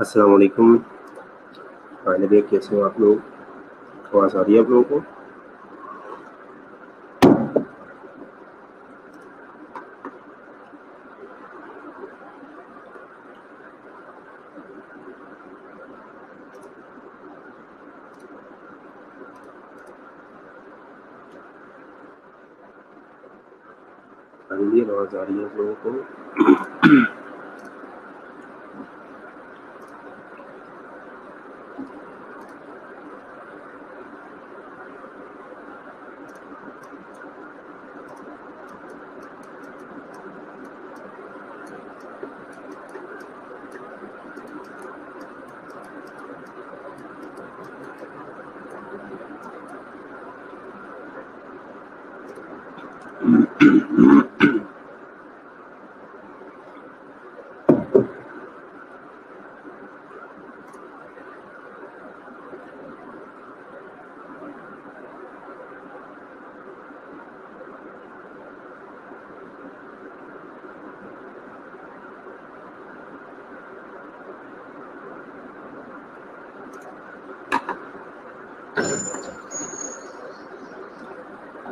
अस्सलाम वालेकुम। फाइनली कैसे हो आप लोग? आवाज़ आ रही है आप लोगों को? फाइनली आवाज़ आ रही है आप लोगों को?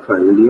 फाइनली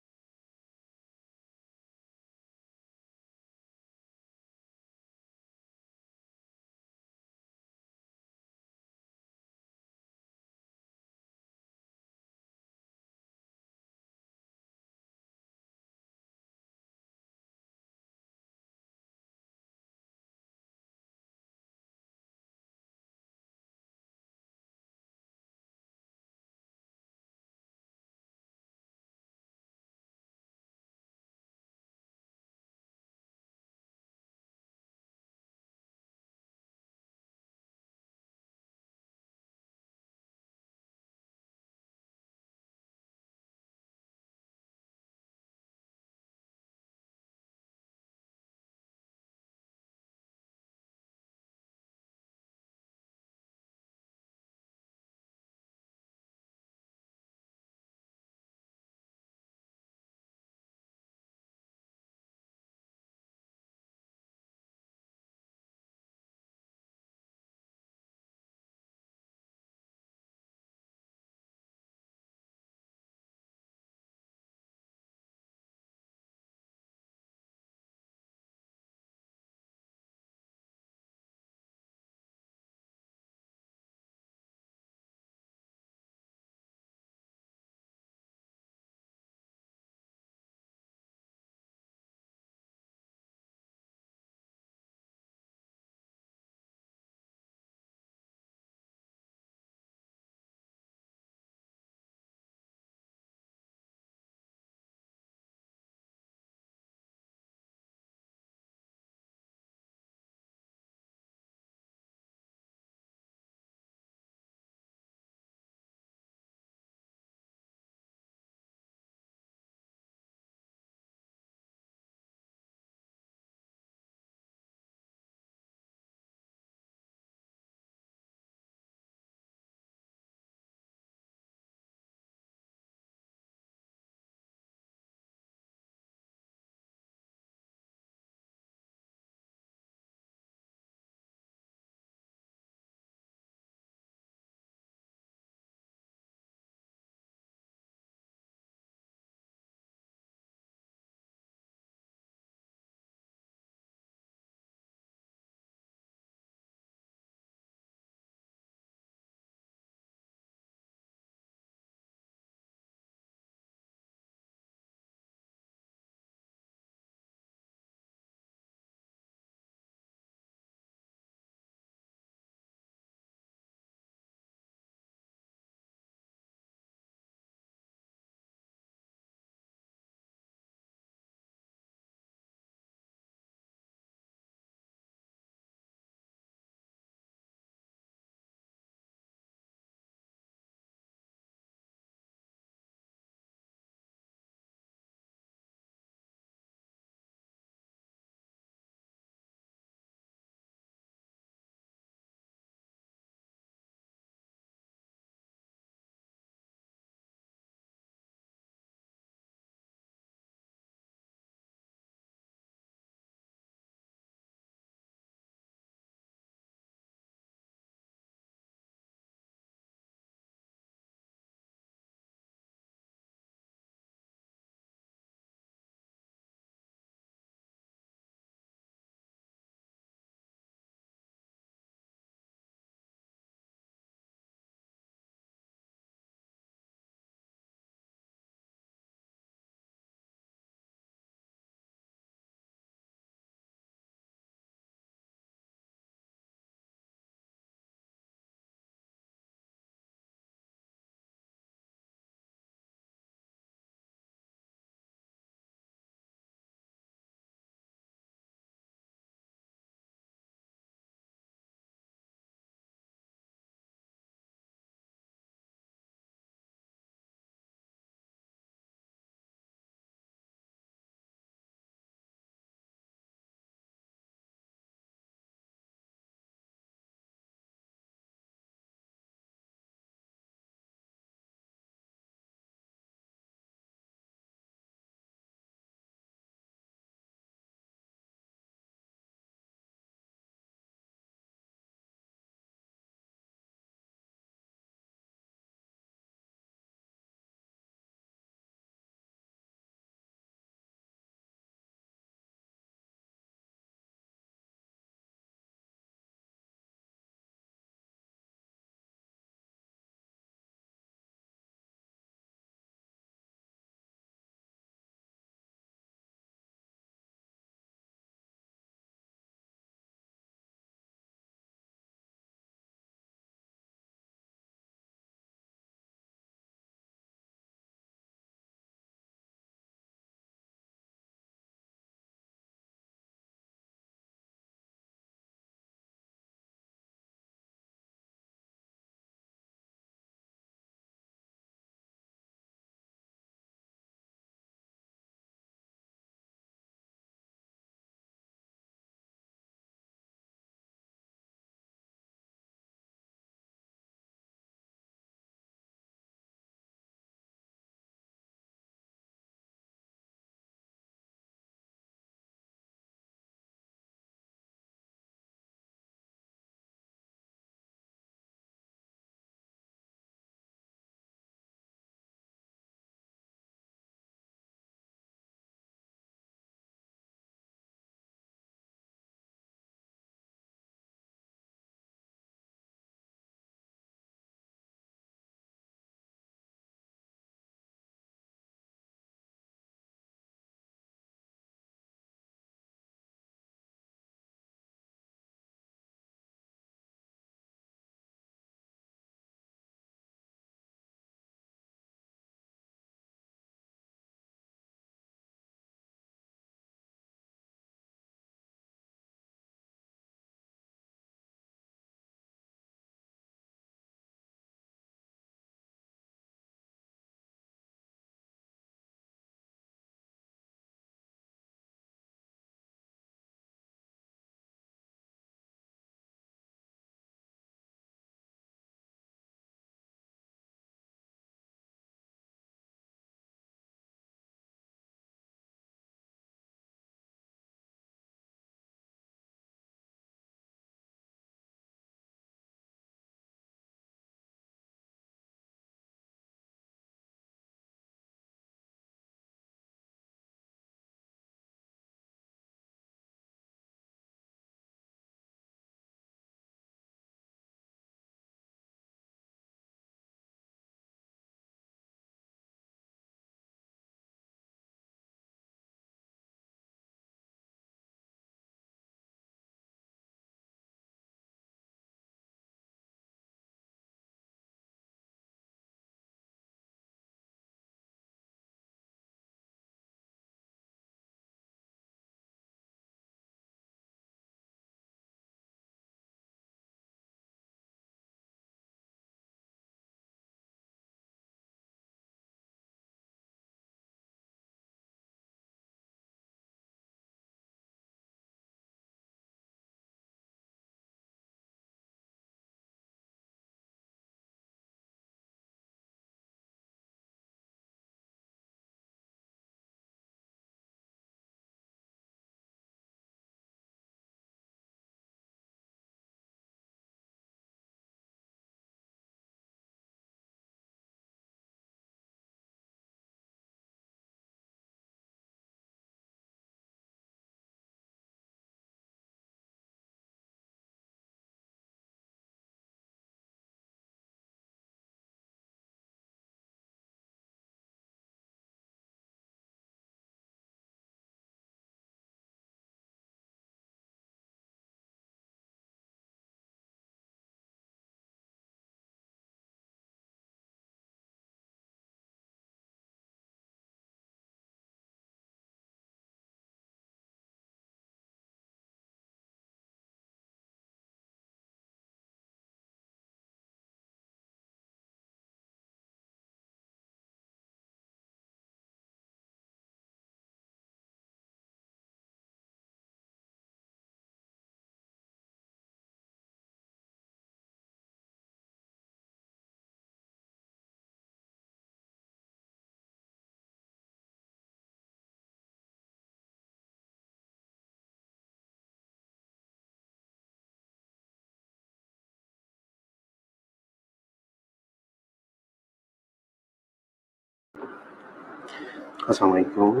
अस्सलाम वालेकुम,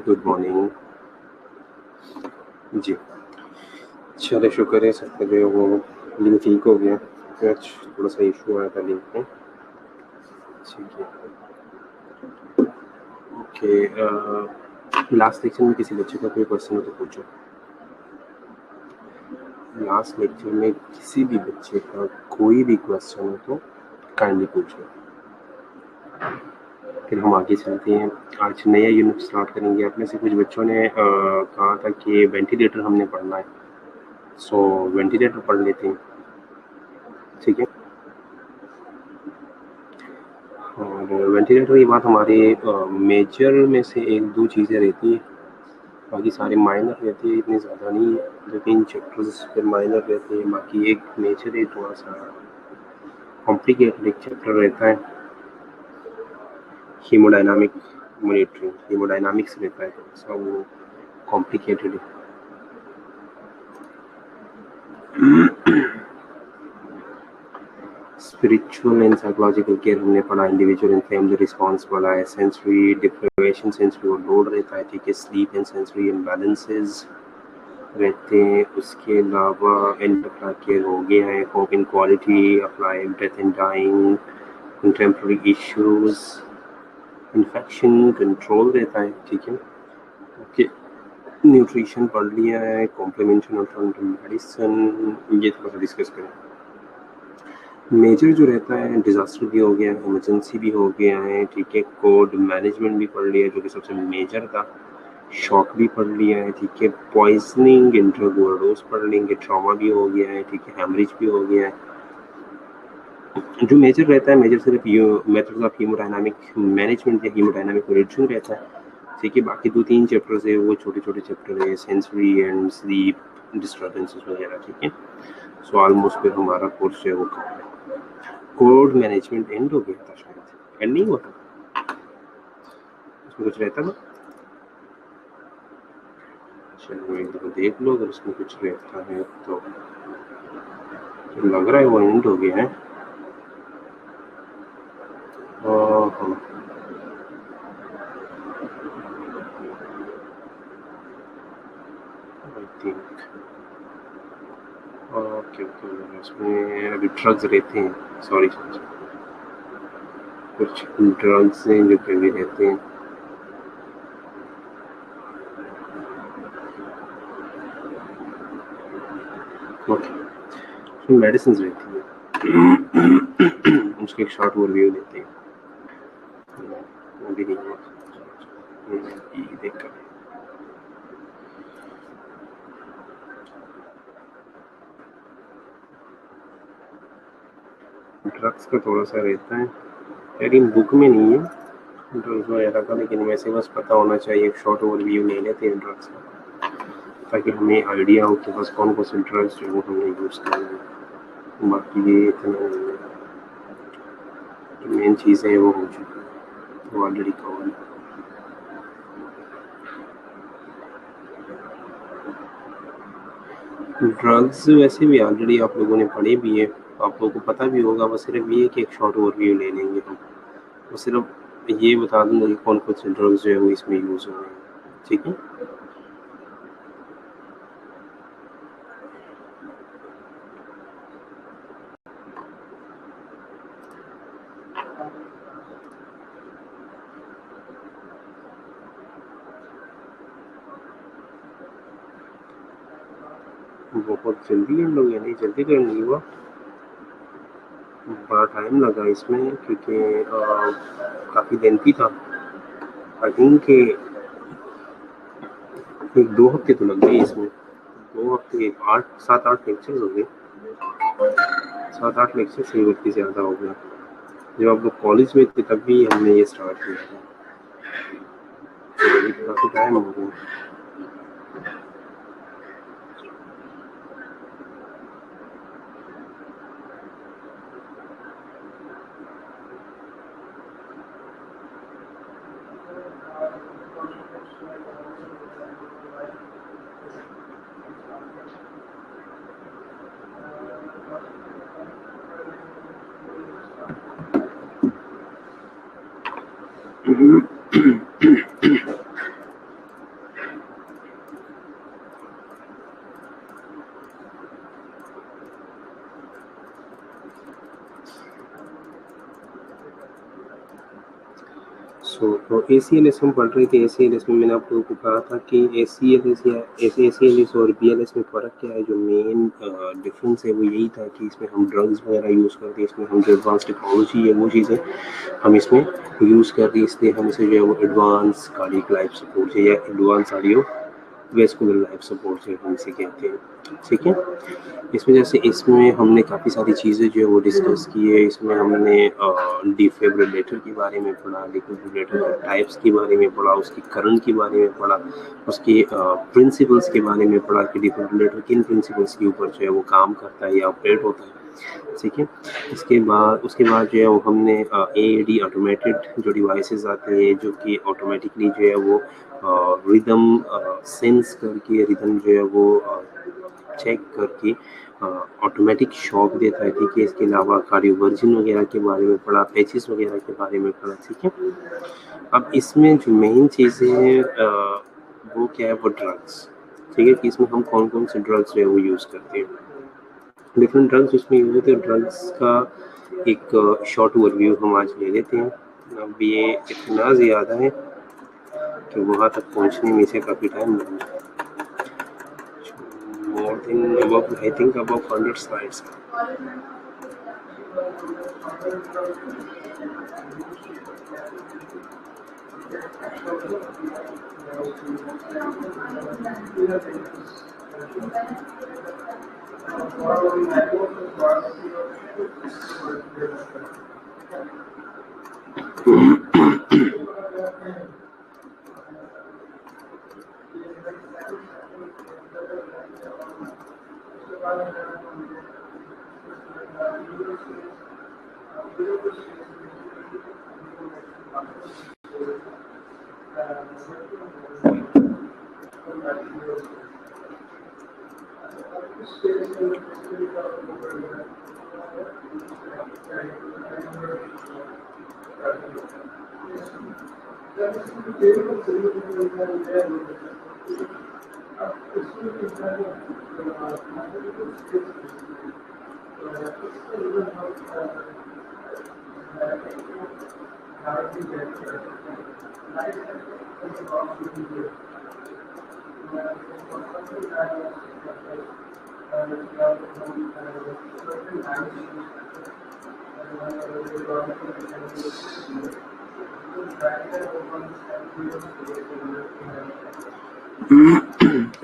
गुड मॉर्निंग। जी, चलो शुक्र है सबका जो है वो लिंक ठीक हो गया। आज थोड़ा-सा इशू आया था लिंक में। ठीक है। ओके, लास्ट लेक्चर में किसी बच्चे का कोई क्वेश्चन हो तो पूछो। लास्ट लेक्चर में किसी भी बच्चे का कोई भी क्वेश्चन हो तो काइंडली पूछो। फिर हम आगे चलते हैं। आज नया यूनिट स्टार्ट करेंगे। आप में से कुछ बच्चों ने कहा था कि वेंटिलेटर हमने पढ़ना है, सो वेंटिलेटर पढ़ लेते हैं, ठीक है। और वेंटिलेटर की बात हमारे मेजर में से एक दो चीज़ें रहती हैं, बाकी सारे माइनर रहते हैं, इतने ज़्यादा नहीं है। 2-3 चैप्टर्स फिर माइनर रहते हैं, बाकी एक मेजर है, थोड़ा सा कॉम्प्लिकेटेड एक चैप्टर रहता है, हीमोडायनामिक मॉनिटरिंग, हीमोडायनामिक्स रहता है, थोड़ा सा वो कॉम्प्लिकेटेड है। स्पिरिचुअल एंड साइकोलॉजिकल केयर हमने पढ़ा, इंडिविजुअल एंड फैमिली रिस्पॉन्स पढ़ा है, सेंसरी डिप्रिवेशन, सेंसरी ओवरलोड रहता है, ठीक है, स्लीप एंड सेंसरी इम्बैलेंसेस रहते हैं। उसके अलावा एंड अप्लाई केयर हो गया है, hope in quality, apply death and dying, contemporary issues, infection control रहता है, ठीक है। ओके, न्यूट्रिशन पढ़ लिया है, कॉम्प्लीमेंट्री अल्टरनेटिव मेडिसिन, ये थोड़ा सा डिस्कस करें। मेजर जो रहता है, डिजास्टर भी हो गया, इमरजेंसी भी हो गया है, ठीक है, कोड मैनेजमेंट भी पढ़ लिया जो कि सबसे मेजर था, शॉक भी पढ़ लिया है, ठीक है, पॉइजनिंग, इंट्रा ओवरडोज पढ़ लेंगे, ट्रॉमा भी हो गया है, ठीक है, हेमरेज भी हो गया है। जो मेजर रहता है, मेजर सिर्फ मेथड्स ऑफ हीमोडायनामिक मैनेजमेंट या हीमोडायनामिक मॉनिटरिंग रहता है, ठीक है। बाकी 2-3 चैप्टर्स है वो छोटे छोटे चैप्टर है, सेंसरी एंड स्लीप डिस्टर्बेंसेस वगैरह, ठीक है। सो ऑलमोस्ट फिर हमारा कोर्स जो है वो कवर है। कोड मैनेजमेंट एंड हो गया था, शायद एंड नहीं हुआ था, उसमें कुछ रहता था। चलो एक दफा देख लो, अगर उसमें कुछ रहता है तो लग रहा है वो एंड हो गया है। आई थिंक ओके ओके, उसमें अभी ड्रग्स रहते हैं, सॉरी कुछ ड्रग्स हैं जो कि अभी रहते हैं। ओके, मेडिसिन रहती है, उसके एक शॉर्ट ओवरव्यू देते हैं। अभी नहीं हुआ, देख कर ड्रग्स का थोड़ा सा रहता है, लेकिन बुक में नहीं है ड्रग्स वगैरह का, लेकिन वैसे बस पता होना चाहिए, एक शॉर्ट ओवरव्यू ले लेते हैं ड्रग्स का, ताकि हमें आइडिया हो कि बस कौन कौन से ड्रग्स जो वो हमने यूज़ करेंगे। बाकी ये इतना जो मेन चीज़ें हैं वो हो चुकी है, वो ऑलरेडी कवर है। ड्रग्स वैसे भी ऑलरेडी आप लोगों ने पढ़े भी है, आप लोगों को पता भी होगा, बस सिर्फ ये कि एक शॉर्ट ओवरव्यू ले लेंगे हम, वो सिर्फ ये बता दूंगा कि कौन कौन से ड्रग्स जो है वो इसमें यूज़ हो रहे हैं, ठीक है। बहुत जल्दी हम लोग, यानी जल्दी कर नहीं हुआ, बड़ा टाइम लगा इसमें, क्योंकि काफ़ी लेंथी था। आई थिंक 1-2 हफ्ते तो लग गए इसमें, 2 हफ्ते, 7-8 लेक्चर हो गए, 7-8 लेक्चर से वक्त ज़्यादा हो गया। जब आप लोग कॉलेज में थे तब भी हमने ये स्टार्ट किया था, तो काफ़ी टाइम हो गया। तो ACLS हम पढ़ रहे थे। ACLS में मैंने आप लोगों को कहा था कि ACLS और BLS में फ़र्क क्या है। जो मेन डिफरेंस है वो यही था कि इसमें हम ड्रग्स वगैरह यूज़ करते हैं, इसमें हम जो एडवांस टेक्नोलॉजी है वो चीज़ें हम इसमें यूज़ करते हैं, इसलिए हम इसे जो है वो एडवांस कार्डियक लाइफ सपोर्ट है या advance cardio vascular life support से हम इसे कहते हैं। ठीक है, इस वजह से इसमें हमने काफ़ी सारी चीज़ें जो है वो डिस्कस की है। इसमें हमने डिफिब्रिलेटर के बारे में पढ़ा, डिफिब्रिलेटर के टाइप्स के बारे में पढ़ा, उसकी करंट के बारे में पढ़ा, उसके प्रिंसिपल्स के बारे में पढ़ा कि डिफिब्रिलेटर किन प्रिंसिपल्स के ऊपर जो है वो काम करता है या ऑपरेट होता है। ठीक है, उसके बाद जो है वो हमने AED ऑटोमेटेड जो डिवाइसेस आते हैं जो कि ऑटोमेटिकली जो है वो रिदम सेंस करके रिदम जो है वो चेक करके ऑटोमेटिक शॉक देता है। ठीक है, इसके अलावा कार्डियोवर्जन वगैरह के बारे में पढ़ा, पैचेस वगैरह के बारे में पढ़ा। ठीक है, अब इसमें जो मेन चीज़ें हैं वो क्या है, वो ड्रग्स। ठीक है, कि इसमें हम कौन कौन से ड्रग्स जो है वो यूज़ करते हैं, डिफरेंट ड्रग्स उसमें यूज होते हैं। ड्रग्स का एक शॉर्ट ओवरव्यू हम आज ले लेते हैं। अब ये इतना ज़्यादा है कि वहाँ तक पहुँचने में इसे काफ़ी टाइम लग जाए। More than above I think above 100 slides.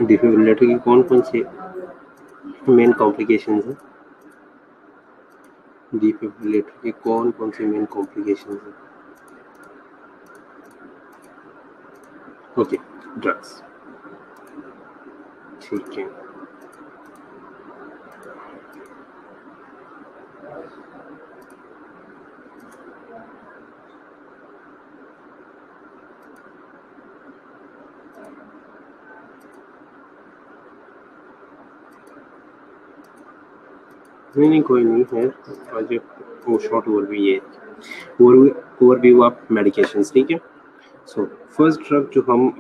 Defibrillator की कौन कौन सी मेन कॉम्प्लिकेशंस हैं? डिफिब्रिलेटर की कौन कौन सी मेन कॉम्प्लिकेशंस हैं? Okay, drugs. ठीक है, नहीं कोई नहीं है। आज वो शॉर्ट ओवरव्यू ये ओवरव्यू ऑफ मेडिकेशंस। ठीक है, सो फर्स्ट ड्रग जो हम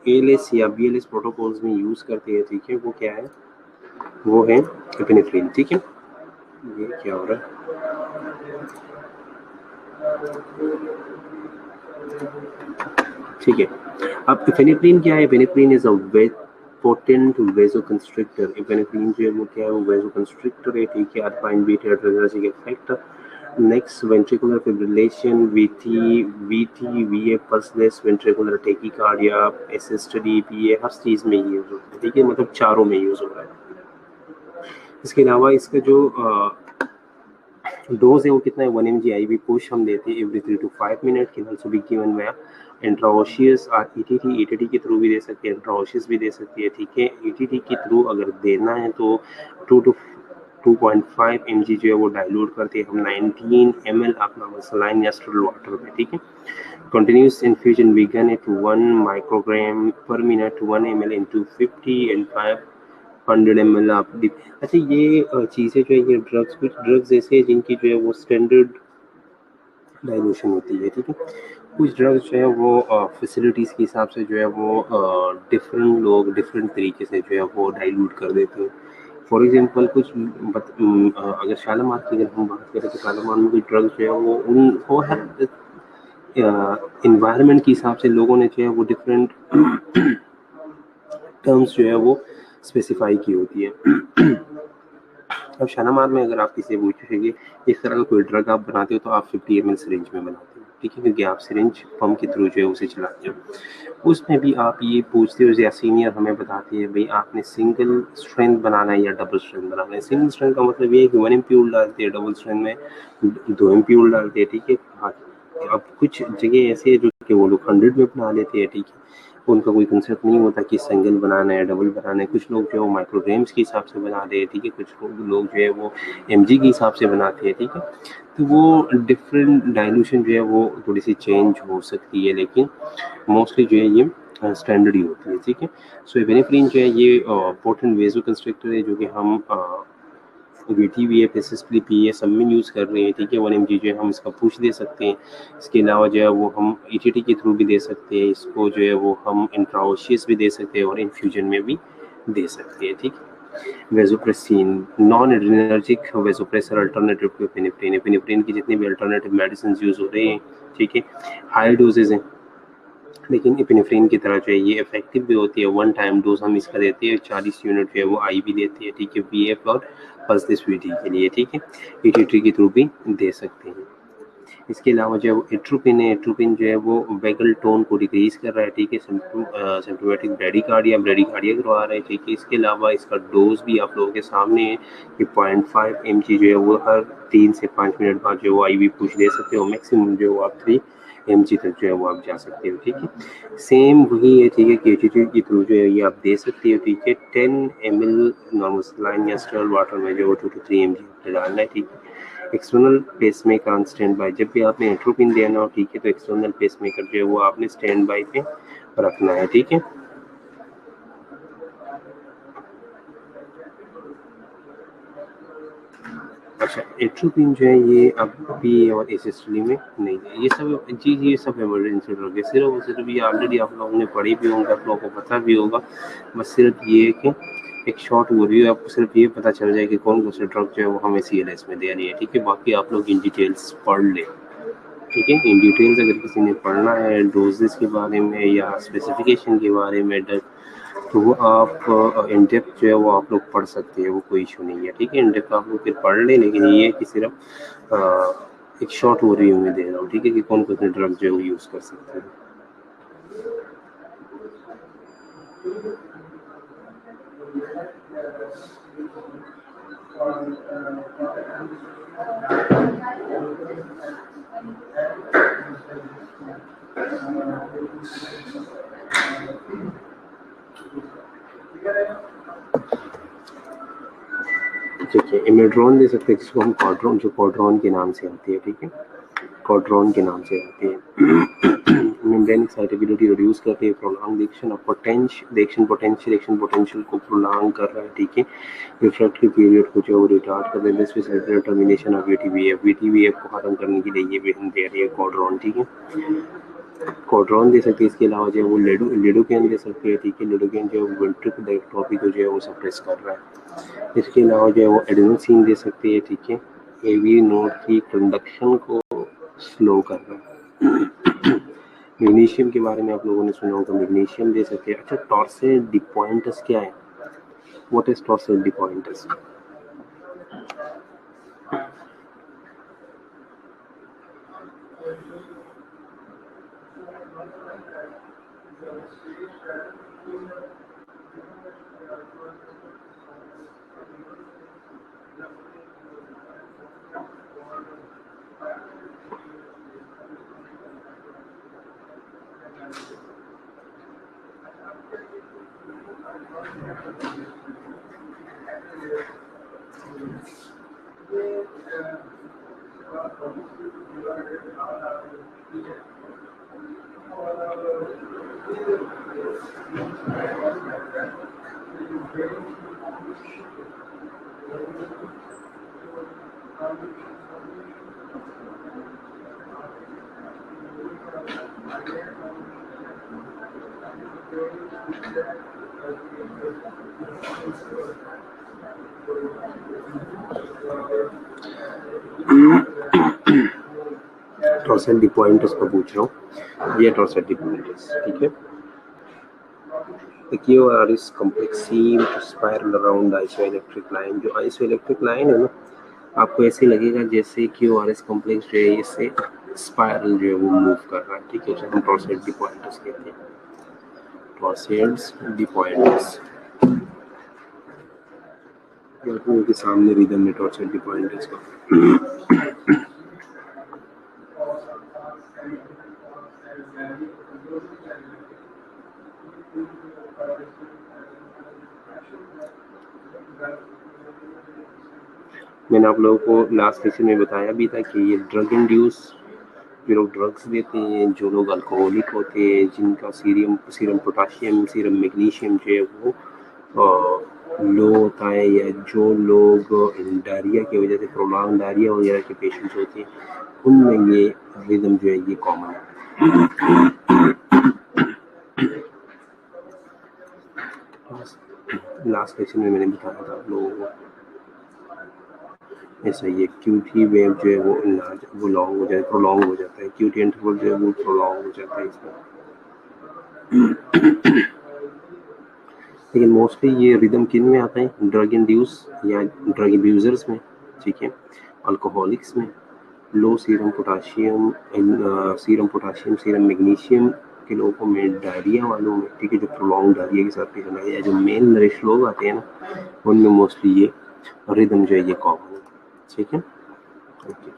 ALS या BLS प्रोटोकॉल्स में यूज़ करते हैं, ठीक है, वो क्या है, वो है एपिनेफ्रिन। ठीक है, ये क्या हो रहा है, ठीक है। अब एपिनेफ्रिन क्या है? Epinephrine is a potent vasoconstrictor. Epinephrine जो है वो क्या है, वो वेसोकंस्ट्रिक्टर है। ठीक है, alpine beta adrenergic effect, next ventricular fibrillation, VT VA pulseless ventricular tachycardia, assisted EPA, हर चीज़ में यूज होता है। ठीक है, मतलब चारों में यूज हो रहा है। इसके अलावा इसका जो डोज है वो कितना है, 1 mg IV पुश हम देते हैं every 3 to 5 minute. Can also be given via intraosseous और ETT के थ्रू भी दे सकते हैं, इंट्राओशियस भी दे सकती है। ठीक है, ETT के थ्रू अगर देना है तो 2 to 2.5 mg जो है वो डाइल्यूट करते हैं हम 19 ml अपना सलाइन या स्टरल वाटर में। ठीक है, continuous infusion begin at 1 microgram per minute 1 ml into 50 and 500 ml आप दी। अच्छा, ये चीज़ें जो है ये ड्रग्स, कुछ ड्रग्स ऐसे हैं जिनकी जो है वो स्टैंडर्ड डाइल्यूशन होती है। ठीक है, कुछ ड्रग्स जो है वो फैसिलिटीज़ के हिसाब से जो है वो डिफरेंट लोग डिफरेंट तरीके से जो है वो डाइल्यूट कर देते हैं। फॉर एग्जांपल कुछ अगर शालामार की अगर हम बात करें तो शालामार में कोई ड्रग्स जो है वो हर इन्वायरमेंट के हिसाब से लोगों ने जो है वो डिफरेंट टर्म्स जो है वो स्पेसिफाई की होती है। अब शालामार में अगर आप किसी से पूछेंगे इस तरह का कोई ड्रग आप बनाते हो तो आप 50 ml सिरिंज में बनाते हो, ठीक है, क्योंकि आप सिरिंज पंप के थ्रू जो है उसे चलाते हो। उसमें भी आप ये पूछते हो, या सीनियर हमें बताती है भाई आपने सिंगल स्ट्रेंथ बनाना है या डबल स्ट्रेंथ बनाना है। सिंगल स्ट्रेंथ का मतलब ये है कि 1 एम्प्यूल डालते हैं, डबल स्ट्रेंथ में 2 एम्प्यूल डालते हैं, ठीक है। हाँ, अब कुछ जगह ऐसे है जो कि वो लोग 100 में बना लेते हैं, ठीक है, उनका कोई कंसेप्ट नहीं होता कि सिंगल बनाना है डबल बनाना है। कुछ लोग जो है वो माइक्रोग्राम्स के हिसाब से बना रहे हैं, ठीक है, कुछ लोग जो है वो mg के हिसाब से बनाते हैं, ठीक है। तो वो डिफरेंट डाइल्यूशन जो है वो थोड़ी सी चेंज हो सकती है, लेकिन मोस्टली जो है ये स्टैंडर्ड ही होती है, ठीक है। सो एपिनेफ्रिन जो है ये पोटेंट वेजोकंस्ट्रिक्टर है जो कि हम VTVF, SSPP सब में यूज़ कर रहे हैं, ठीक है। 1 mg जो है हम इसका पुश दे सकते हैं। इसके अलावा जो है वो हम ETT के थ्रू भी दे सकते हैं, इसको जो है वो हम इंट्राओशियस भी दे सकते हैं और इन्फ्यूजन में भी दे सकते हैं, ठीक है। Vasopressin non adrenergic vasopressor alternative to epinephrine. Epinephrine की जितनी भी अल्टरनेटिव मेडिसिन यूज़ हो रही हैं, ठीक है, हाई डोजेज हैं, लेकिन एपिनेफ्रिन की तरह जो है ये इफेक्टिव भी होती है। 1 टाइम डोज हम इसका देते हैं, 40 यूनिट जो है वो IV देती है, ठीक है, VF और पल्स स्वीटी के लिए, ठीक है। ETT के थ्रू भी दे सकते हैं। इसके अलावा जो है वो एट्रोपिन है। एट्रोपिन जो है वो वेगल टोन को डिक्रीज कर रहा है, ठीक है, सिम्प्टोमेटिक ब्रेडिकार्डिया करवा रहा है, ठीक है। इसके अलावा इसका डोज भी आप लोगों के सामने है कि 0.5 mg जो है वो हर 3 से 5 मिनट बाद जो है वो IV पुश दे सकते हो। मैक्सिमम जो है वो आप 3 mg तक जो है वो आप जा सकते हो, ठीक है। सेम वही है, ठीक है, कि एटीट्यूड के थ्रू जो है ये आप दे सकते हो, ठीक है। 10 ml नॉर्मल सलाइन या स्टर्ल वाटर में जो है वो 2 to 3 mg डालना है, ठीक है। External pacemaker on stand by. जब भी आपने एट्रोपिन देना हो, ठीक है, तो एक्सटर्नल पेसमेकर जो है वो आपने स्टैंड बाय पे रखना है, ठीक है। अच्छा, एट्रोपिन जो है ये अभी और एसिस्टली में नहीं है। ये सब चीज़ ये सब इमरजेंसी ड्रग है। सिर्फ ये ऑलरेडी आप लोगों ने पढ़ी भी होंगे, आप लोगों को पता भी होगा। बस सिर्फ ये है कि एक शॉर्ट ओवरव्यू, आपको सिर्फ ये पता चल जाए कि कौन कौन से ड्रग जो है वो हमें CNS में दे रही है, ठीक है। बाकी आप लोग इन डिटेल्स पढ़ लें, ठीक है। इन डिटेल्स अगर किसी ने पढ़ना है डोजेस के बारे में या स्पेसिफिकेशन के बारे में तो वो आप इन डेप्थ जो है वो आप लोग पढ़ सकते हैं, वो कोई इशू नहीं है, ठीक है। इन डेप्थ आप लोग फिर पढ़ लें, लेकिन ये है कि सिर्फ एक शॉर्ट ओवरव्यू में दे रहा हूँ, ठीक है, कि कौन कौन से ड्रग जो है वो यूज़ कर सकते हैं। ठीक है, इमेड्रॉन दे सकते हैं, जिसको हम कॉड्रॉन, जो कॉड्रॉन के नाम से आती है, ठीक है, कॉड्रॉन के नाम से आती है। मेम्ब्रेन एक्साइटेबिलिटी रिड्यूस करती है, प्रोलॉन्ग एक्शन पोटेंशियल को प्रोलॉन्ग कर रहा है, ठीक है। रिफ्रैक्टरी पीरियड को जो रिटार्ड कर देता है, स्पेसिफिक टर्मिनेशन ऑफ VTVF को खत्म करने के लिए ये भी हम दे रही है कॉड्रॉन, ठीक है। कॉड्रॉन दे सकते हैं। इसके अलावा जो है वो लिडोकेन दे सकते हैं, ठीक है। लिडोकेन जो है वेंट्रिकुलर डायस्ट्रोफी को जो है वो सप्रेस कर रहा है। इसके अलावा जो है वो एडेनोसिन दे सकते हैं, ठीक है, AV नोड की कंडक्शन को स्लो कर रहा है। मैग्नीशियम के बारे में आप लोगों ने सुना होगा, मैग्नीशियम दे सकते हैं। अच्छा, टॉर्सिड डिपॉइंटस क्या है? What is torsades de pointes? Torsades de pointes का पूछ रहा हूँ, ये टॉर्सल डिपॉइंटस, ठीक है। The QRS complex seem to spiral around the isoelectric line। जो isoelectric line है ना, आपको ऐसे लगेगा जैसे QRS complex जो है इससे स्पाइरल जो है वो मूव कर रहा है, ठीक है। उसे हम टॉर्सल डिपॉइंटस कहते हैं, टॉर्सल डिपॉइंटस। आंखों के सामने रिदम में टॉर्सल डिपॉइंटस का मैंने आप लोगों को लास्ट सेशन में बताया भी था कि ये ड्रग इंड्यूस जो लोग ड्रग्स देते हैं, जो लोग अल्कोहलिक होते हैं, जिनका सीरम पोटाशियम, सीरम मैग्नीशियम जो है वो लो होता है, या जो लोग डायरिया की वजह से प्रोलॉन्ग डायरिया वगैरह के पेशेंट्स होते हैं, उनमें ये रिदम जो है ये कॉमन है। लास्ट सेशन में मैंने बताया था आप लोगों को, ऐसा ये क्यूटी वेव जो है वो लॉन्ग हो जाए, प्रोलॉन्ग हो जाता है, क्यूटी इंटरवल जो है वो प्रोलॉन्ग हो जाता है इसमें। लेकिन मोस्टली ये रिदम किन में आता है, ड्रग इंड्यूस या ड्रग अब्यूजर्स में, ठीक है, अल्कोहलिक्स में, लो सीरम पोटाशियम, सीरम मैग्नीशियम के लोगों में, डायरिया वालों में, ठीक है, जो प्रोलॉन्ग डायरिया के साथ पेशेंट है, या जो मेल नरिश लोग आते हैं ना, उनमें मोस्टली ये रिदम जो है ये कॉमन है, ठीक है। ओके,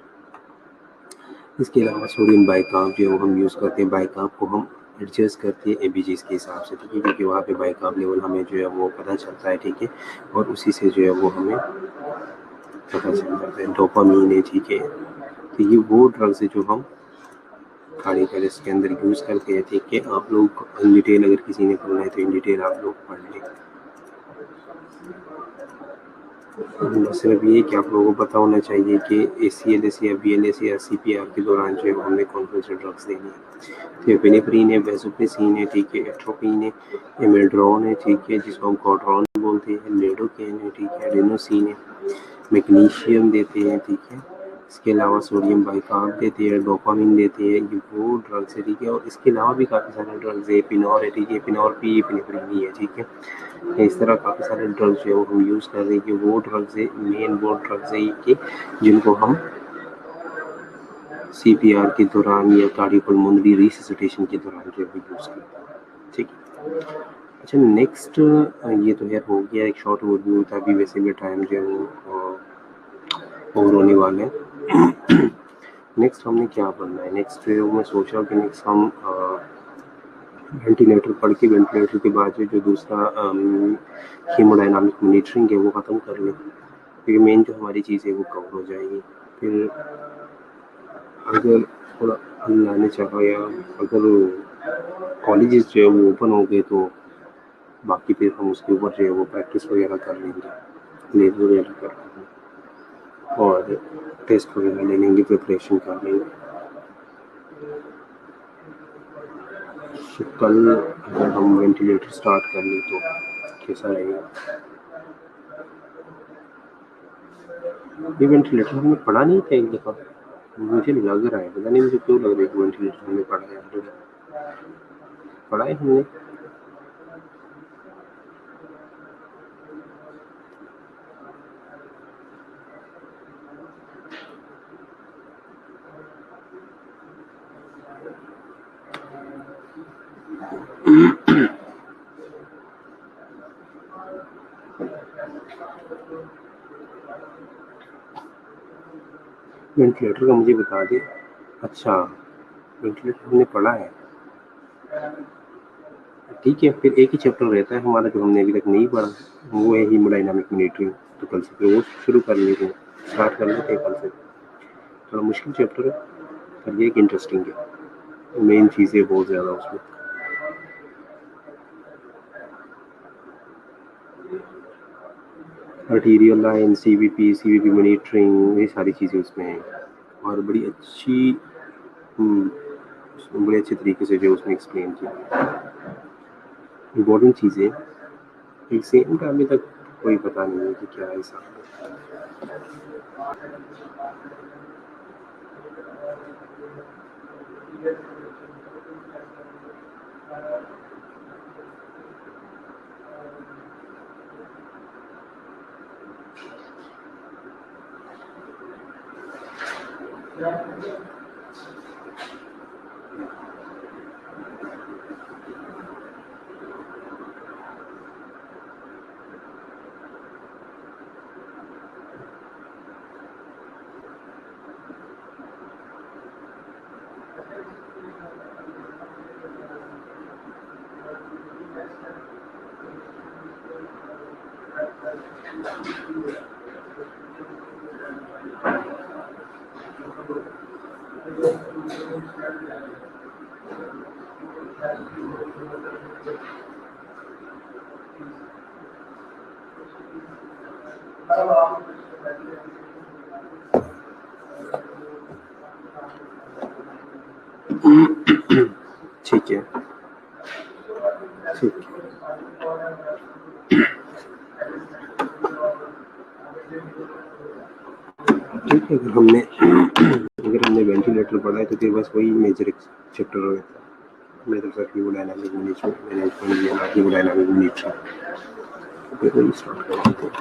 इसके अलावा सोडियम बाइकार्ब जो है वो हम यूज़ करते हैं, बाइकार्ब को हम एडजस्ट करते हैं एबीजीज के हिसाब से, ठीक है, क्योंकि वहाँ पे बाइकार्ब लेवल हमें जो है वो पता चलता है, ठीक है, और उसी से जो है वो हमें पता चल जाता है। डोपामीन है, ठीक है, तो ये वो ड्रग्स है जो हम कार्डियक अरेस्ट के अंदर यूज़ करते हैं, ठीक है। आप लोग इन डिटेल अगर किसी ने पढ़ना है तो इन डिटेल आप लोग पढ़ लें। सिर्फ ये कि आप लोगों को पता होना चाहिए कि ACLS या BLS या CPR के दौरान जो है हमने कौन कौन से ड्रग्स देनी है। तो पेनिफ्रिन है, वेसोप्रेसिन है, ठीक है, एट्रोपिन है, एमेड्रोन है, ठीक है, जिसको हम कॉड्रॉन बोलते हैं, लेडोकेन है, ठीक है, एडेनोसिन है, मैग्नीशियम देते हैं, ठीक है। इसके अलावा सोडियम बाइकार्ब देते हैं, डोपामिन देते हैं, ये वो ड्रग्स है, ठीक है। और इसके अलावा भी काफ़ी सारे ड्रग्स है, पिनोर है, ठीक है, पिनोर पी एपिनेफ्रिन है, ठीक है। इस तरह काफ़ी सारे ड्रग्स जो है वो हम यूज़ कर रहे हैं कि वो ड्रग्स है, मेन वो ड्रग्स है कि जिनको हम CPR के दौरान या कार्डियोपल्मोनरी रिससिटेशन के दौरान जो है यूज़ करते हैं, ठीक है। अच्छा, नेक्स्ट ये तो यार हो गया एक शॉर्ट ओवरव्यू था, अभी वैसे भी टाइम जो है वो ओवर होने वाला है। नेक्स्ट हमने क्या पढ़ना है, नेक्स्ट मैं सोच रहा हूँ कि नेक्स्ट हम वेंटिलेटर पढ़ के वेंटिलेटर के बाद जो दूसरा हीमोडायनामिक मॉनिटरिंग है वो ख़त्म कर लें, क्योंकि मेन जो हमारी चीज़ है वो कवर हो जाएगी। फिर अगर थोड़ा अल्लाह ने चाहा या अगर कॉलेजेस जो है वो ओपन हो गए तो बाकी फिर हम उसके ऊपर जो है वो प्रैक्टिस वगैरह कर लेंगे, लेब वगैरह कर लेंगे और टेस्ट वगैरह ले लेंगे, प्रिपरेशन कर लेंगे। तो कल अगर हम वेंटिलेटर स्टार्ट कर लें तो कैसा रहेगा? ये वेंटिलेटर हमने पढ़ा नहीं था एक दफ़ा, मुझे लग रहा है, पता नहीं मुझे क्यों लग रहा है कि वेंटिलेटर हमने पढ़ा है, पढ़ा है हमने। वेंटिलेटर का मुझे बता दे। अच्छा, वेंटिलेटर हमने पढ़ा है, ठीक है। फिर एक ही चैप्टर रहता है हमारा जो हमने अभी तक नहीं पढ़ा, वो है हीमोडायनामिक मॉनिटरिंग। तो कल से फिर वो शुरू कर लेते हैं, स्टार्ट कर लेते हैं कल से। थोड़ा मुश्किल चैप्टर है पर ये एक इंटरेस्टिंग है, मेन चीज़ें बहुत ज़्यादा उसमें। आर्टीरियल लाइन, CVP मॉनिटरिंग, ये सारी चीज़ें उसमें हैं और बड़ी अच्छी बड़े अच्छे तरीके से जो उसने एक्सप्लेन किया। इम्पोर्टेंट चीज़ें एक सेम का अभी तक कोई पता नहीं है कि क्या हिसाब है। ठीक है, ठीक ठीक है। अगर हमने वेंटिलेटर पढ़ा है तो फिर बस वही मेजर चैप्टर हो गया मेजर थर्मोडायनामिक मैनेजमेंट या थर्मोडायनामिक नेचर, फिर वही स्टार्ट करते हैं।